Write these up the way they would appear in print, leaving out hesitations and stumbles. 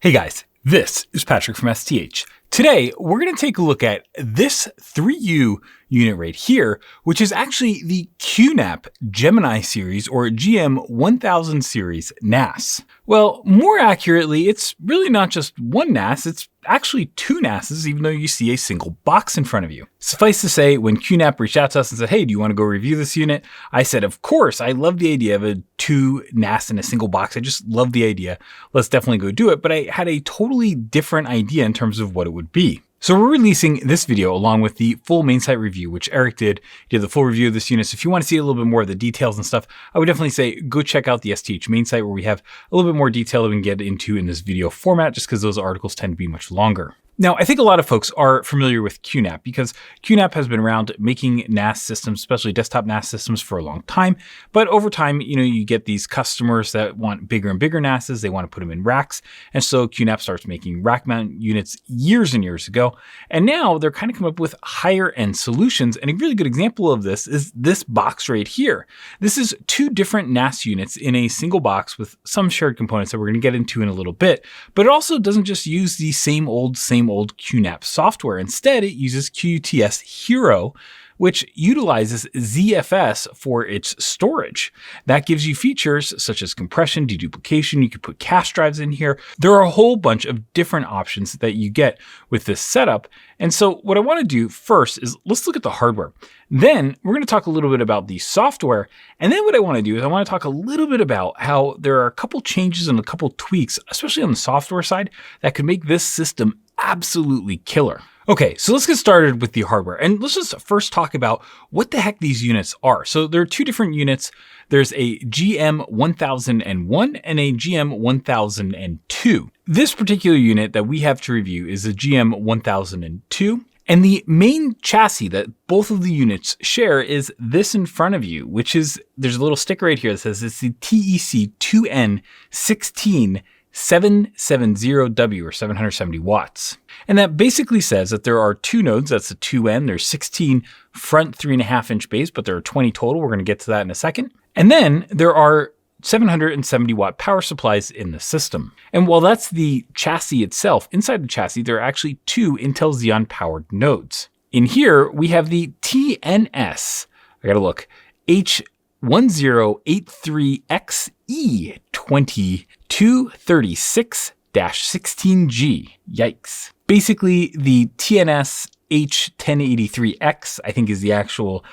Hey guys, this is Patrick from STH. Today, we're going to take a look at this 3U unit right here, which is actually the QNAP Gemini series or GM1000 series NAS. Well, more accurately, it's really not just one NAS, it's actually two NASs, even though you see a single box in front of you. Suffice to say, when QNAP reached out to us and said, hey, do you want to go review this unit? I said, of course, I love the idea of a two NAS in a single box. I just love the idea. Let's definitely go do it. But I had a totally different idea in terms of what it would be. So we're releasing this video along with the full main site review, which Eric did. He did the full review of this unit. So if you want to see a little bit more of the details and stuff, I would definitely say go check out the STH main site where we have a little bit more detail that we can get into in this video format, just because those articles tend to be much longer. Now, I think a lot of folks are familiar with QNAP because QNAP has been around making NAS systems, especially desktop NAS systems, for a long time. But over time, you get these customers that want bigger and bigger NASs. They want to put them in racks. And so QNAP starts making rack mount units years and years ago. And now they're kind of coming up with higher end solutions. And a really good example of this is this box right here. This is two different NAS units in a single box with some shared components that we're going to get into in a little bit. But it also doesn't just use the same old QNAP software. Instead, it uses QUTS Hero, which utilizes ZFS for its storage. That gives you features such as compression, deduplication. You could put cache drives in here. There are a whole bunch of different options that you get with this setup. And so what I want to do first is let's look at the hardware. Then we're going to talk a little bit about the software. And then what I want to do is I want to talk a little bit about how there are a couple changes and a couple tweaks, especially on the software side, that could make this system absolutely killer. Okay, so let's get started with the hardware. And let's just first talk about what the heck these units are. So there are two different units. There's a GM1001 and a GM1002. This particular unit that we have to review is a GM1002. And the main chassis that both of the units share is this in front of you, which is, there's a little sticker right here that says it's the TEC2N16 770W or 770 watts. And that basically says that there are two nodes. That's the 2N. There's 16 front 3.5-inch bays, but there are 20 total. We're going to get to that in a second. And then there are 770 watt power supplies in the system. And while that's the chassis itself, inside the chassis, there are actually two Intel Xeon powered nodes. In here, we have the TNS, I gotta look, H1083XE 2236-16G. Yikes. Basically, the TNS H1083X, I think, is the actual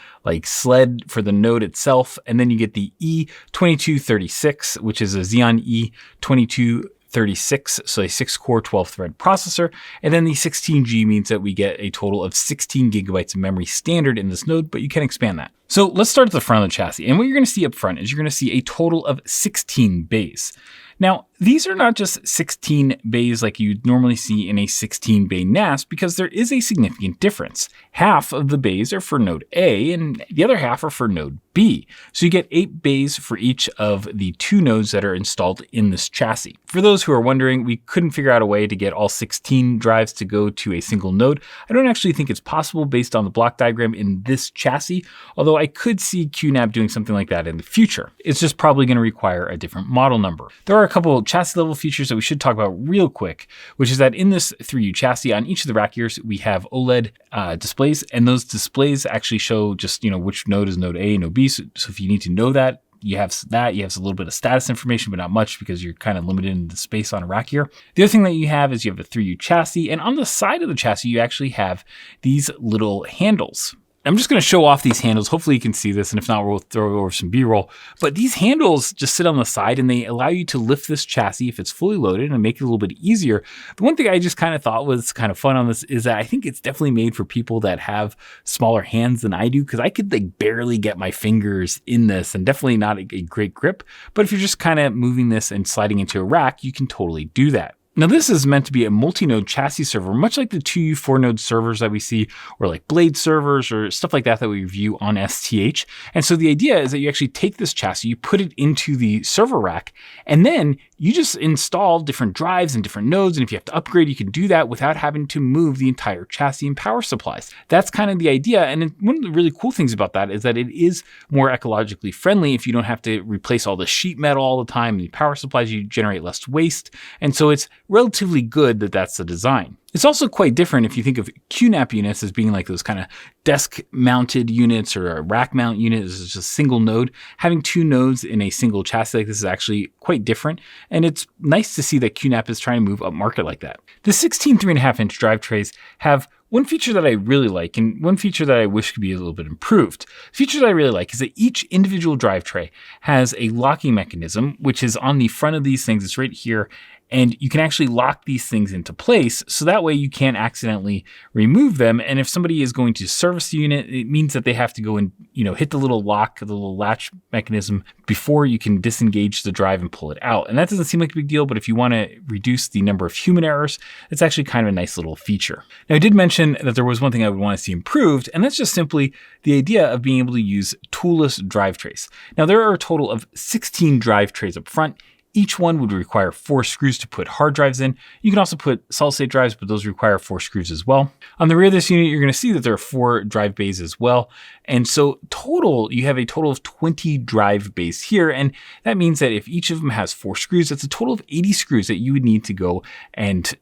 sled for the node itself. And then you get the E2236, which is a Xeon E2236, so a 6-core, 12-thread processor. And then the 16G means that we get a total of 16 gigabytes of memory standard in this node, but you can expand that. So let's start at the front of the chassis. And what you're going to see up front is you're going to see a total of 16 bays. Now, these are not just 16 bays like you'd normally see in a 16-bay NAS because there is a significant difference. Half of the bays are for node A and the other half are for node B. So you get 8 bays for each of the two nodes that are installed in this chassis. For those who are wondering, we couldn't figure out a way to get all 16 drives to go to a single node. I don't actually think it's possible based on the block diagram in this chassis, although I could see QNAP doing something like that in the future. It's just probably going to require a different model number. There are a couple chassis level features that we should talk about real quick, which is that in this 3U chassis, on each of the rack gears, we have OLED displays, and those displays actually show just, which node is node A, node B. So if you need to know that, you have a little bit of status information, but not much because you're kind of limited in the space on a rack gear. The other thing that you have is you have a 3U chassis, and on the side of the chassis, you actually have these little handles. I'm just going to show off these handles. Hopefully you can see this, and if not, we'll throw over some B-roll. But these handles just sit on the side, and they allow you to lift this chassis if it's fully loaded and make it a little bit easier. The one thing I just kind of thought was kind of fun on this is that I think it's definitely made for people that have smaller hands than I do, because I could barely get my fingers in this, and definitely not a great grip. But if you're just kind of moving this and sliding into a rack, you can totally do that. Now, this is meant to be a multi-node chassis server, much like the 2U 4-node servers that we see, or like Blade servers or stuff like that we review on STH. And so the idea is that you actually take this chassis, you put it into the server rack, and then you just install different drives and different nodes. And if you have to upgrade, you can do that without having to move the entire chassis and power supplies. That's kind of the idea. And one of the really cool things about that is that it is more ecologically friendly if you don't have to replace all the sheet metal all the time and the power supplies, you generate less waste. And so it's relatively good that that's the design. It's also quite different if you think of QNAP units as being like those kind of desk-mounted units or a rack mount unit. This is just a single node. Having two nodes in a single chassis like this is actually quite different, and it's nice to see that QNAP is trying to move up market like that. The 16 3.5-inch drive trays have one feature that I really like, and one feature that I wish could be a little bit improved. The feature that I really like is that each individual drive tray has a locking mechanism, which is on the front of these things. It's right here. And you can actually lock these things into place, so that way you can't accidentally remove them. And if somebody is going to service the unit, it means that they have to go and hit the little lock, the little latch mechanism before you can disengage the drive and pull it out. And that doesn't seem like a big deal, but if you want to reduce the number of human errors, it's actually kind of a nice little feature. Now, I did mention that there was one thing I would want to see improved, and that's just simply the idea of being able to use toolless drive trays. Now, there are a total of 16 drive trays up front. Each one would require 4 screws to put hard drives in. You can also put solid state drives, but those require 4 screws as well. On the rear of this unit, you're going to see that there are 4 drive bays as well. And so total, you have a total of 20 drive bays here. And that means that if each of them has 4 screws, that's a total of 80 screws that you would need to go and,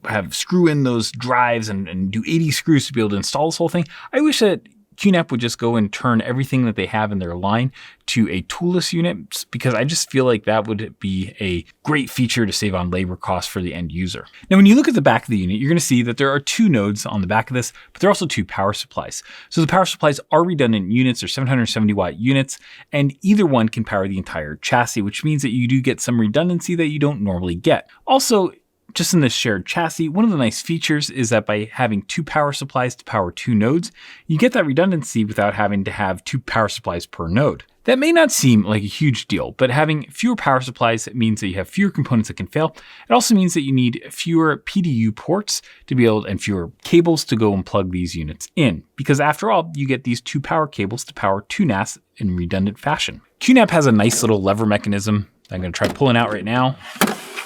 have screw in those drives and do 80 screws to be able to install this whole thing. I wish that QNAP would just go and turn everything that they have in their line to a toolless unit, because I just feel like that would be a great feature to save on labor costs for the end user. Now, when you look at the back of the unit, you're going to see that there are 2 nodes on the back of this, but there are also 2 power supplies. So the power supplies are redundant units or 770 watt units, and either one can power the entire chassis, which means that you do get some redundancy that you don't normally get. Also, just in this shared chassis, one of the nice features is that by having 2 power supplies to power 2 nodes, you get that redundancy without having to have 2 power supplies per node. That may not seem like a huge deal, but having fewer power supplies means that you have fewer components that can fail. It also means that you need fewer PDU ports to be able, and fewer cables to go and plug these units in, because after all, you get these 2 power cables to power 2 NAS in redundant fashion. QNAP has a nice little lever mechanism that I'm going to try pulling out right now.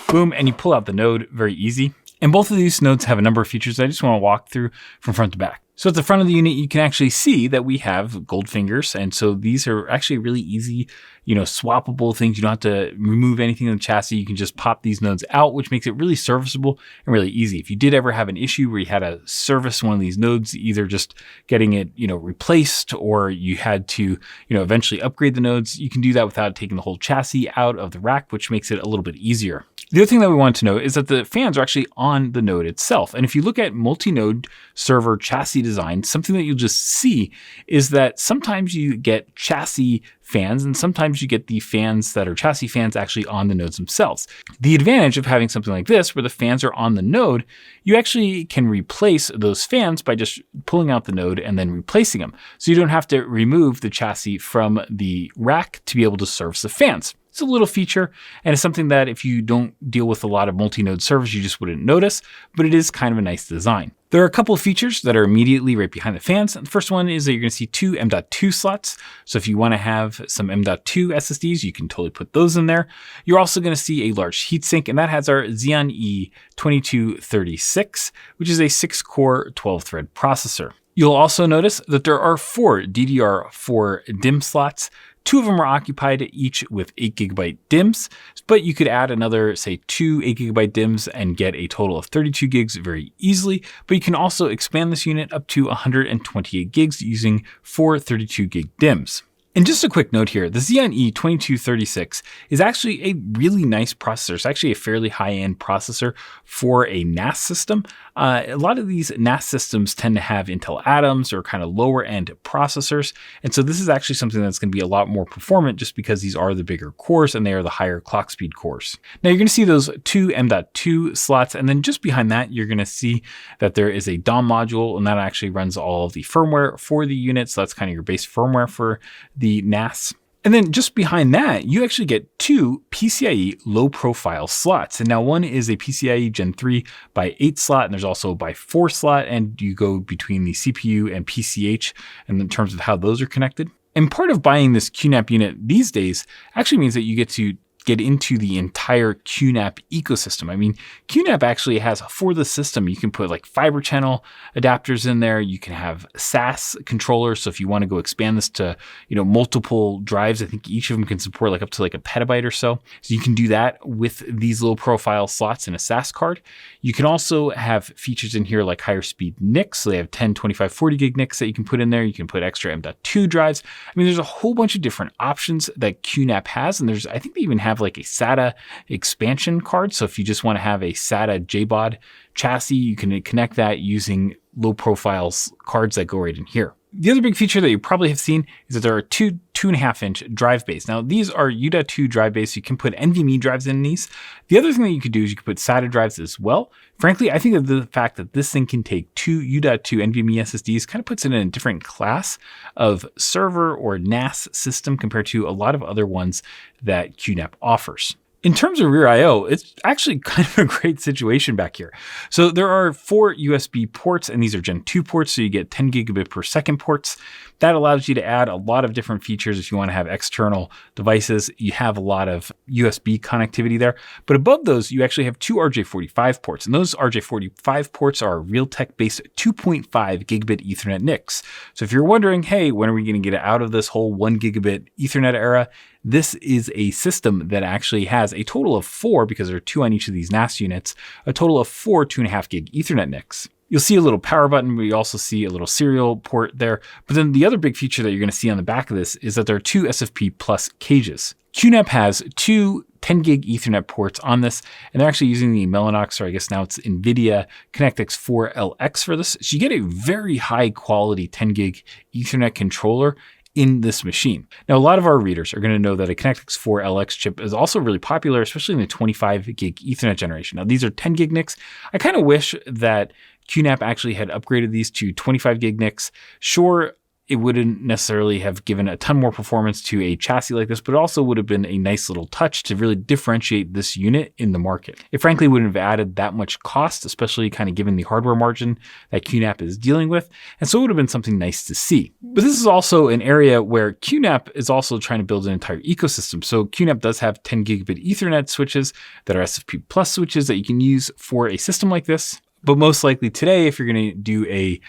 Boom, and you pull out the node, very easy. And both of these nodes have a number of features that I just want to walk through from front to back. So at the front of the unit, you can actually see that we have gold fingers. And so these are actually really easy, swappable things. You don't have to remove anything in the chassis. You can just pop these nodes out, which makes it really serviceable and really easy. If you did ever have an issue where you had to service one of these nodes, either just getting it, replaced, or you had to, eventually upgrade the nodes, you can do that without taking the whole chassis out of the rack, which makes it a little bit easier. The other thing that we wanted to know is that the fans are actually on the node itself. And if you look at multi-node server chassis design, something that you'll just see is that sometimes you get chassis fans and sometimes you get the fans that are chassis fans actually on the nodes themselves. The advantage of having something like this where the fans are on the node, you actually can replace those fans by just pulling out the node and then replacing them. So you don't have to remove the chassis from the rack to be able to service the fans. It's a little feature, and it's something that if you don't deal with a lot of multi-node servers, you just wouldn't notice, but it is kind of a nice design. There are a couple of features that are immediately right behind the fans. The first one is that you're going to see 2 M.2 slots. So if you want to have some M.2 SSDs, you can totally put those in there. You're also going to see a large heatsink, and that has our Xeon E2236, which is a 6-core, 12-thread processor. You'll also notice that there are 4 DDR4 DIMM slots. 2 of them are occupied, each with 8GB DIMMs, but you could add another, say, 2 8GB DIMMs and get a total of 32 gigs very easily. But you can also expand this unit up to 128 gigs using 4 32 gig DIMMs. And just a quick note here, the Xeon E2236 is actually a really nice processor. It's actually a fairly high-end processor for a NAS system. A lot of these NAS systems tend to have Intel Atoms or kind of lower-end processors. And so this is actually something that's going to be a lot more performant just because these are the bigger cores and they are the higher clock speed cores. Now you're going to see those 2 M.2 slots, and then just behind that, you're going to see that there is a DOM module, and that actually runs all of the firmware for the unit. So that's kind of your base firmware for the NAS. And then just behind that, you actually get 2 PCIe low profile slots. And now one is a PCIe Gen 3 by 8 slot, and there's also by 4 slot, and you go between the CPU and PCH in terms of how those are connected. And part of buying this QNAP unit these days actually means that you get to get into the entire QNAP ecosystem. I mean, QNAP actually has, for the system, you can put like fiber channel adapters in there. You can have SAS controllers. So if you want to go expand this to, multiple drives, I think each of them can support like up to like a petabyte or so. So you can do that with these low profile slots in a SAS card. You can also have features in here like higher speed NICs. So they have 10, 25, 40 gig NICs that you can put in there. You can put extra M.2 drives. I mean, there's a whole bunch of different options that QNAP has. And I think they even have like a SATA expansion card. So if you just want to have a SATA JBOD chassis, you can connect that using low profile cards that go right in here. The other big feature that you probably have seen is that there are two 2.5-inch drive bays. Now, these are U.2 drive bays, so you can put NVMe drives in these. The other thing that you could do is you could put SATA drives as well. Frankly, I think that the fact that this thing can take two U.2 NVMe SSDs kind of puts it in a different class of server or NAS system compared to a lot of other ones that QNAP offers. In terms of rear I/O, it's actually kind of a great situation back here. So there are 4 USB ports, and these are Gen 2 ports, so you get 10 gigabit per second ports. That allows you to add a lot of different features if you want to have external devices. You have a lot of USB connectivity there. But above those, you actually have 2 RJ45 ports, and those RJ45 ports are Realtek-based 2.5 gigabit Ethernet NICs. So if you're wondering, hey, when are we going to get out of this whole 1 gigabit Ethernet era? This is a system that actually has a total of 4, because there are 2 on each of these NAS units, a total of 4 2.5 gig Ethernet NICs. You'll see a little power button, but you also see a little serial port there. But then the other big feature that you're going to see on the back of this is that there are 2 SFP Plus cages. QNAP has 2 10 gig Ethernet ports on this, and they're actually using the Mellanox, or I guess now it's NVIDIA ConnectX 4LX for this. So you get a very high quality 10 gig Ethernet controller in this machine. Now, a lot of our readers are going to know that a ConnectX 4LX chip is also really popular, especially in the 25 gig Ethernet generation. Now, these are 10 gig NICs. I kind of wish that QNAP actually had upgraded these to 25 gig NICs. Sure, it wouldn't necessarily have given a ton more performance to a chassis like this, but it also would have been a nice little touch to really differentiate this unit in the market. It frankly wouldn't have added that much cost, especially kind of given the hardware margin that QNAP is dealing with. And so it would have been something nice to see. But this is also an area where QNAP is also trying to build an entire ecosystem. So QNAP does have 10 gigabit Ethernet switches that are SFP Plus switches that you can use for a system like this. But most likely today, if you're going to do a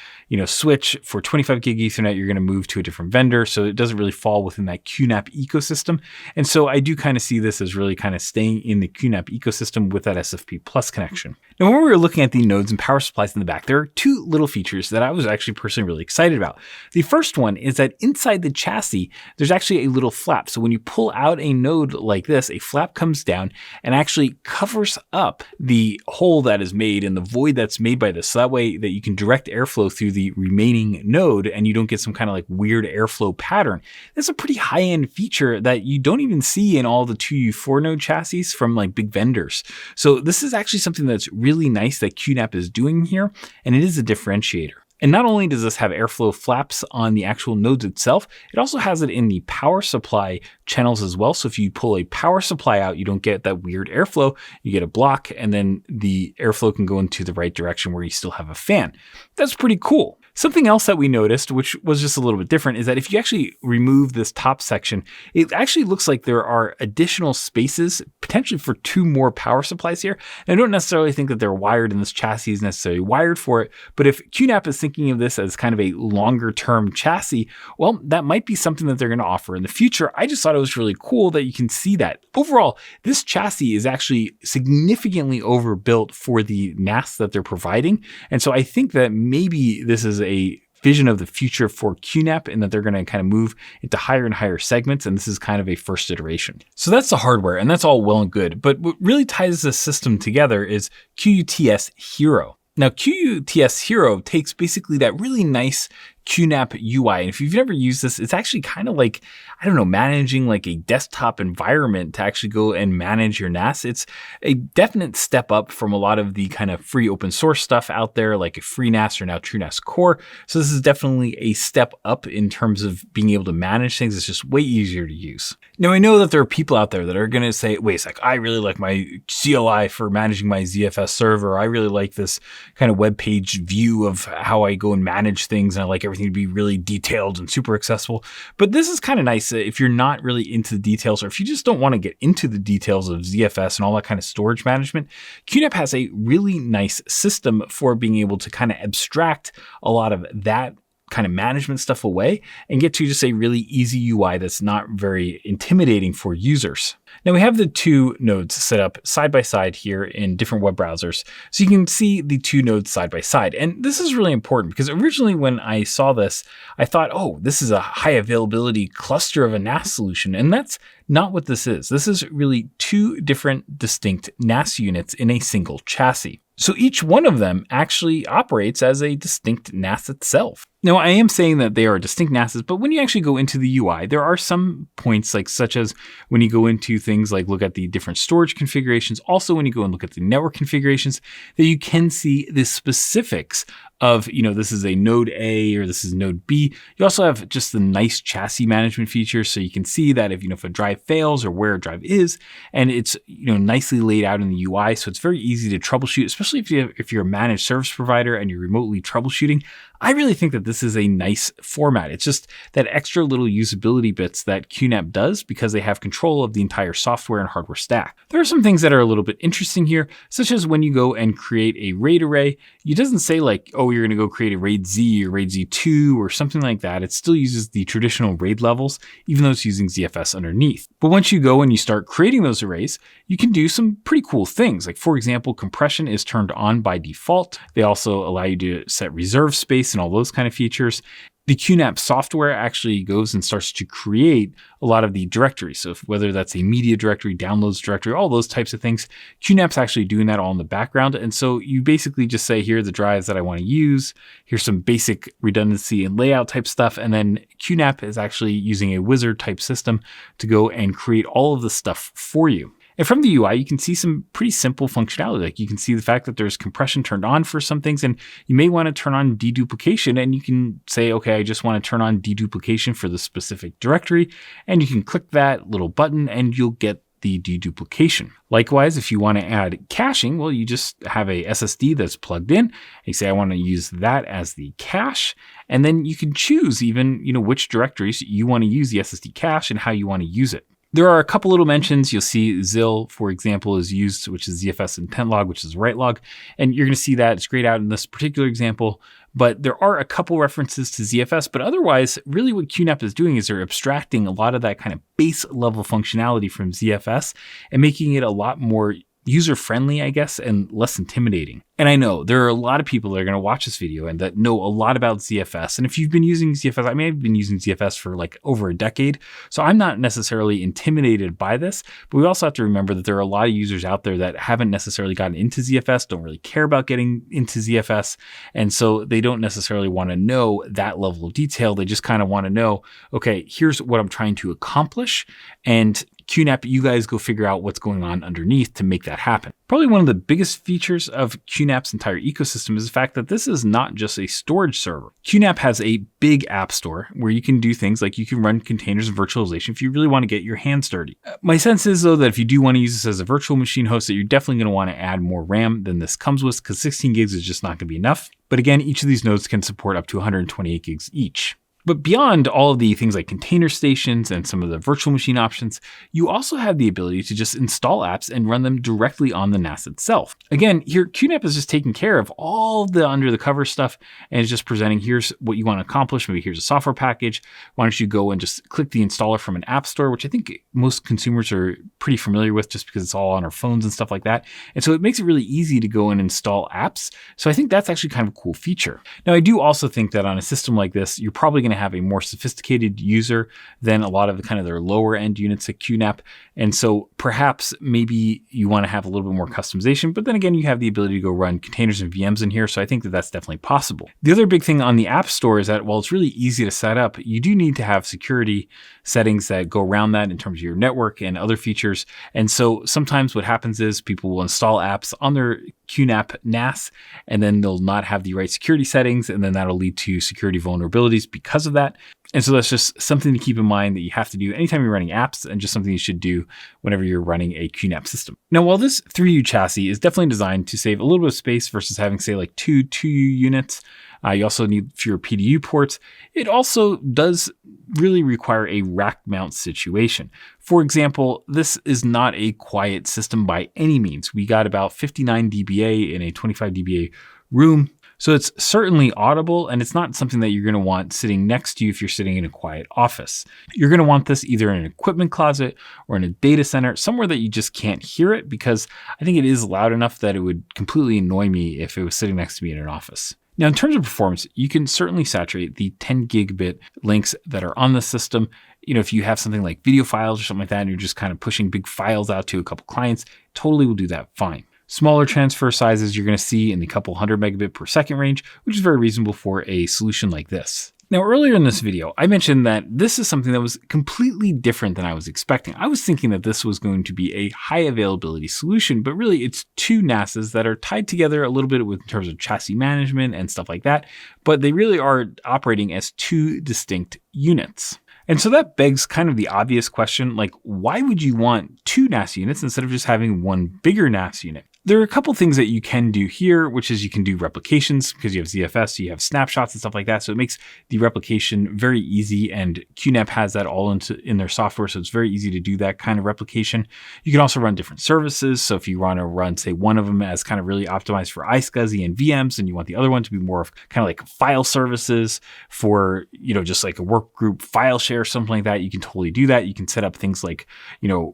switch for 25 gig Ethernet, you're going to move to a different vendor. So it doesn't really fall within that QNAP ecosystem. And so I do kind of see this as really kind of staying in the QNAP ecosystem with that SFP Plus connection. Now, when we were looking at the nodes and power supplies in the back, there are 2 little features that I was actually personally really excited about. The first one is that inside the chassis, there's actually a little flap. So when you pull out a node like this, a flap comes down and actually covers up the hole that is made and the void that's made by this. So that way that you can direct airflow through the remaining node and you don't get some kind of like weird airflow pattern. That's a pretty high-end feature that you don't even see in all the 2U4 node chassis from like big vendors. So this is actually something that's really nice that QNAP is doing here, and it is a differentiator. And not only does this have airflow flaps on the actual nodes itself, it also has it in the power supply channels as well. So if you pull a power supply out, you don't get that weird airflow. You get a block, and then the airflow can go into the right direction where you still have a fan. That's pretty cool. Something else that we noticed, which was just a little bit different, is that if you actually remove this top section, it actually looks like there are additional spaces, potentially for 2 more power supplies here. And I don't necessarily think that they're wired in this chassis is necessarily wired for it, but if QNAP is thinking of this as kind of a longer term chassis, well, that might be something that they're going to offer in the future. I just thought it was really cool that you can see that. Overall, this chassis is actually significantly overbuilt for the NAS that they're providing. And so I think that maybe this is a vision of the future for QNAP, and that they're going to kind of move into higher and higher segments. And this is kind of a first iteration. So that's the hardware, and that's all well and good. But what really ties this system together is QUTS Hero. Now, QUTS Hero takes basically that really nice QNAP UI. And if you've never used this, it's actually kind of like, I don't know, managing like a desktop environment to actually go and manage your NAS. It's a definite step up from a lot of the kind of free open source stuff out there, like a FreeNAS or now TrueNAS Core. So this is definitely a step up in terms of being able to manage things. It's just way easier to use. Now, I know that there are people out there that are going to say, wait a sec, I really like my CLI for managing my ZFS server. I really like this kind of web page view of how I go and manage things, and I like everything everything to be really detailed and super accessible. But this is kind of nice if you're not really into the details, or if you just don't want to get into the details of ZFS and all that kind of storage management. QNAP has a really nice system for being able to kind of abstract a lot of that kind of management stuff away and get to just a really easy UI that's not very intimidating for users. Now we have the two nodes set up side by side here in different web browsers, so you can see the two nodes side by side. And this is really important because originally when I saw this, I thought, oh, this is a high availability cluster of a NAS solution. And that's not what this is. This is really two different distinct NAS units in a single chassis. So each one of them actually operates as a distinct NAS itself. Now, I am saying that they are distinct NASs, but when you actually go into the UI, there are some points such as when you go into things like look at the different storage configurations, also when you go and look at the network configurations, that you can see the specifics of, this is a node A or this is node B. You also have just the nice chassis management features. So you can see that if a drive fails or where a drive is, and it's, nicely laid out in the UI. So it's very easy to troubleshoot, especially if you're a managed service provider and you're remotely troubleshooting. I really think that this is a nice format. It's just that extra little usability bits that QNAP does because they have control of the entire software and hardware stack. There are some things that are a little bit interesting here, such as when you go and create a RAID array, it doesn't say oh, you're going to go create a RAID Z or RAID Z2 or something like that. It still uses the traditional RAID levels, even though it's using ZFS underneath. But once you go and you start creating those arrays, you can do some pretty cool things. Like, for example, compression is turned on by default. They also allow you to set reserve space and all those kind of features. The QNAP software actually goes and starts to create a lot of the directories. So whether that's a media directory, downloads directory, all those types of things, QNAP's actually doing that all in the background. And so you basically just say, here are the drives that I want to use. Here's some basic redundancy and layout type stuff. And then QNAP is actually using a wizard type system to go and create all of the stuff for you. And from the UI, you can see some pretty simple functionality. Like you can see the fact that there's compression turned on for some things, and you may want to turn on deduplication, and you can say, okay, I just want to turn on deduplication for the specific directory, and you can click that little button and you'll get the deduplication. Likewise, if you want to add caching, well, you just have a SSD that's plugged in. You say, I want to use that as the cache. And then you can choose even, which directories you want to use the SSD cache and how you want to use it. There are a couple little mentions. You'll see ZIL, for example, is used, which is ZFS intent log, which is write log. And you're going to see that it's grayed out in this particular example. But there are a couple references to ZFS. But otherwise, really what QNAP is doing is they're abstracting a lot of that kind of base level functionality from ZFS and making it a lot more user-friendly, I guess, and less intimidating. And I know there are a lot of people that are going to watch this video and that know a lot about ZFS. And if you've been using ZFS, I mean, I've been using ZFS for over a decade, so I'm not necessarily intimidated by this. But we also have to remember that there are a lot of users out there that haven't necessarily gotten into ZFS, don't really care about getting into ZFS. And so they don't necessarily want to know that level of detail. They just kind of want to know, okay, here's what I'm trying to accomplish. And QNAP, you guys go figure out what's going on underneath to make that happen. Probably one of the biggest features of QNAP's entire ecosystem is the fact that this is not just a storage server. QNAP has a big app store where you can do things like you can run containers and virtualization if you really want to get your hands dirty. My sense is, though, that if you do want to use this as a virtual machine host, that you're definitely going to want to add more RAM than this comes with, because 16 gigs is just not going to be enough. But again, each of these nodes can support up to 128 gigs each. But beyond all of the things like container stations and some of the virtual machine options, you also have the ability to just install apps and run them directly on the NAS itself. Again, here QNAP is just taking care of all the under the cover stuff and is just presenting, here's what you want to accomplish. Maybe here's a software package. Why don't you go and just click the installer from an app store, which I think most consumers are pretty familiar with just because it's all on our phones and stuff like that. And so it makes it really easy to go and install apps. So I think that's actually kind of a cool feature. Now, I do also think that on a system like this, you're probably going to have a more sophisticated user than a lot of the kind of their lower end units at QNAP. And so perhaps maybe you want to have a little bit more customization, but then again, you have the ability to go run containers and VMs in here. So I think that that's definitely possible. The other big thing on the App Store is that while it's really easy to set up, you do need to have security settings that go around that in terms of your network and other features. And so sometimes what happens is people will install apps on their QNAP NAS, and then they'll not have the right security settings, and then that'll lead to security vulnerabilities because of that. And so that's just something to keep in mind that you have to do anytime you're running apps, and just something you should do whenever you're running a QNAP system. Now, while this 3U chassis is definitely designed to save a little bit of space versus having, say, like two 2U units, You also need fewer PDU ports. It also does really require a rack mount situation. For example, this is not a quiet system by any means. We got about 59 dBA in a 25 dBA room. So it's certainly audible, and it's not something that you're going to want sitting next to you if you're sitting in a quiet office. You're going to want this either in an equipment closet or in a data center, somewhere that you just can't hear it, because I think it is loud enough that it would completely annoy me if it was sitting next to me in an office. Now, in terms of performance, you can certainly saturate the 10 gigabit links that are on the system. If you have something like video files or something like that, and you're just kind of pushing big files out to a couple clients, totally will do that fine. Smaller transfer sizes you're going to see in the couple 100 megabit per second range, which is very reasonable for a solution like this. Now, earlier in this video, I mentioned that this is something that was completely different than I was expecting. I was thinking that this was going to be a high availability solution, but really it's two NASs that are tied together a little bit in terms of chassis management and stuff like that, but they really are operating as two distinct units. And so that begs kind of the obvious question, like, why would you want two NAS units instead of just having one bigger NAS unit? There are a couple things that you can do here, which is you can do replications because you have ZFS, you have snapshots and stuff like that. So it makes the replication very easy, and QNAP has that all in their software. So it's very easy to do that kind of replication. You can also run different services. So if you want to run, say, one of them as kind of really optimized for iSCSI and VMs, and you want the other one to be more of kind of like file services for, just like a work group file share, something like that, you can totally do that. You can set up things like,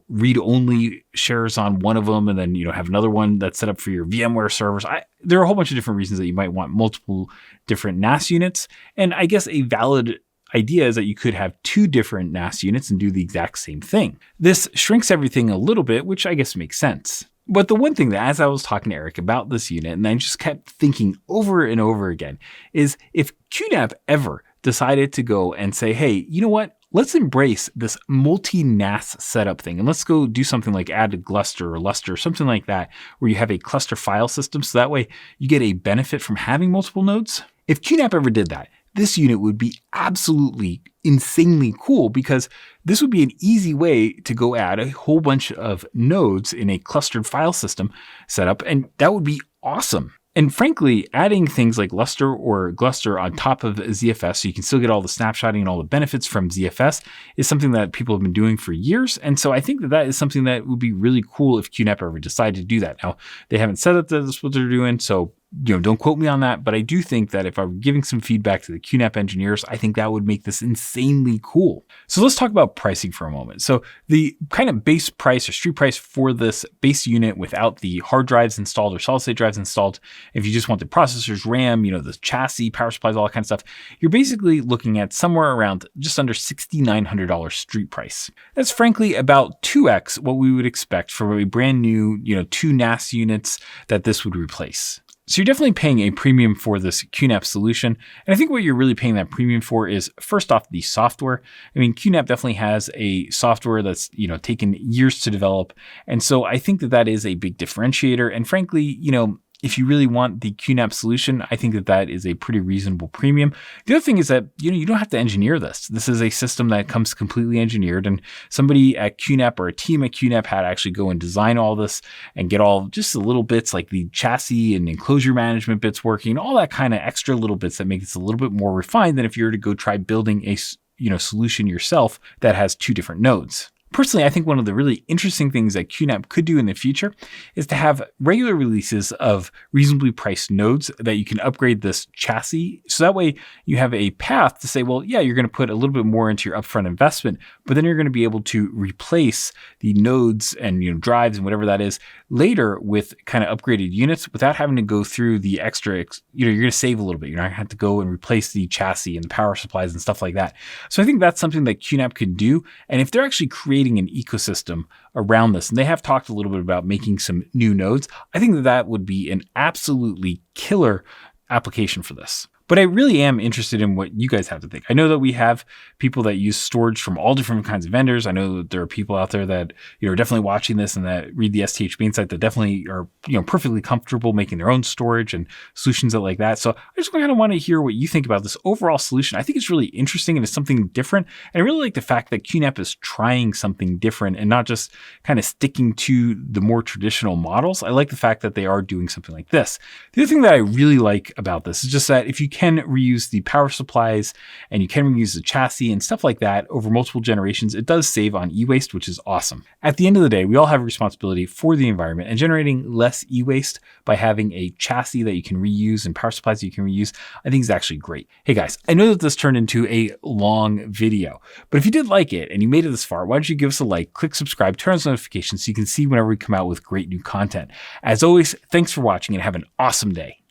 read-only shares on one of them, and then, have another one that's set up for your VMware servers. There are a whole bunch of different reasons that you might want multiple different NAS units. And I guess a valid idea is that you could have two different NAS units and do the exact same thing. This shrinks everything a little bit, which I guess makes sense. But the one thing that, as I was talking to Eric about this unit, and I just kept thinking over and over again, is if QNAP ever decided to go and say, hey, you know what? Let's embrace this multi-NAS setup thing, and let's go do something like add a Gluster or Lustre, something like that, where you have a cluster file system, so that way you get a benefit from having multiple nodes. If QNAP ever did that, this unit would be absolutely insanely cool, because this would be an easy way to go add a whole bunch of nodes in a clustered file system setup, and that would be awesome. And frankly, adding things like Lustre or Gluster on top of ZFS so you can still get all the snapshotting and all the benefits from ZFS is something that people have been doing for years. And so I think that that is something that would be really cool if QNAP ever decided to do that. Now, they haven't said that that's what they're doing, so don't quote me on that, but I do think that if I'm giving some feedback to the QNAP engineers, I think that would make this insanely cool. So let's talk about pricing for a moment. So the kind of base price or street price for this base unit without the hard drives installed or solid state drives installed, if you just want the processors, RAM, the chassis, power supplies, all that kind of stuff, you're basically looking at somewhere around just under $6,900 street price. That's frankly about 2x what we would expect from a brand new, two NAS units that this would replace. So you're definitely paying a premium for this QNAP solution. And I think what you're really paying that premium for is, first off, the software. I mean, QNAP definitely has a software that's, taken years to develop. And so I think that that is a big differentiator. And frankly, if you really want the QNAP solution, I think that that is a pretty reasonable premium. The other thing is that, you don't have to engineer this. This is a system that comes completely engineered, and somebody at QNAP or a team at QNAP had to actually go and design all this and get all just the little bits like the chassis and enclosure management bits working, all that kind of extra little bits that make this a little bit more refined than if you were to go try building a, solution yourself that has two different nodes. Personally, I think one of the really interesting things that QNAP could do in the future is to have regular releases of reasonably priced nodes that you can upgrade this chassis. So that way you have a path to say, well, yeah, you're going to put a little bit more into your upfront investment, but then you're going to be able to replace the nodes and drives and whatever that is later with kind of upgraded units without having to go through the extra, you're going to save a little bit. You're not going to have to go and replace the chassis and the power supplies and stuff like that. So I think that's something that QNAP could do. And if they're actually creating an ecosystem around this, and they have talked a little bit about making some new nodes, I think that that would be an absolutely killer application for this. But I really am interested in what you guys have to think. I know that we have people that use storage from all different kinds of vendors. I know that there are people out there that are definitely watching this and that read the STH main site that definitely are perfectly comfortable making their own storage and solutions like that. So I just kind of want to hear what you think about this overall solution. I think it's really interesting and it's something different. And I really like the fact that QNAP is trying something different and not just kind of sticking to the more traditional models. I like the fact that they are doing something like this. The other thing that I really like about this is just that if you can reuse the power supplies and you can reuse the chassis and stuff like that over multiple generations, it does save on e-waste, which is awesome. At the end of the day, we all have a responsibility for the environment, and generating less e-waste by having a chassis that you can reuse and power supplies that you can reuse, I think is actually great. Hey guys, I know that this turned into a long video, but if you did like it and you made it this far, why don't you give us a like, click subscribe, turn on notifications so you can see whenever we come out with great new content. As always, thanks for watching and have an awesome day.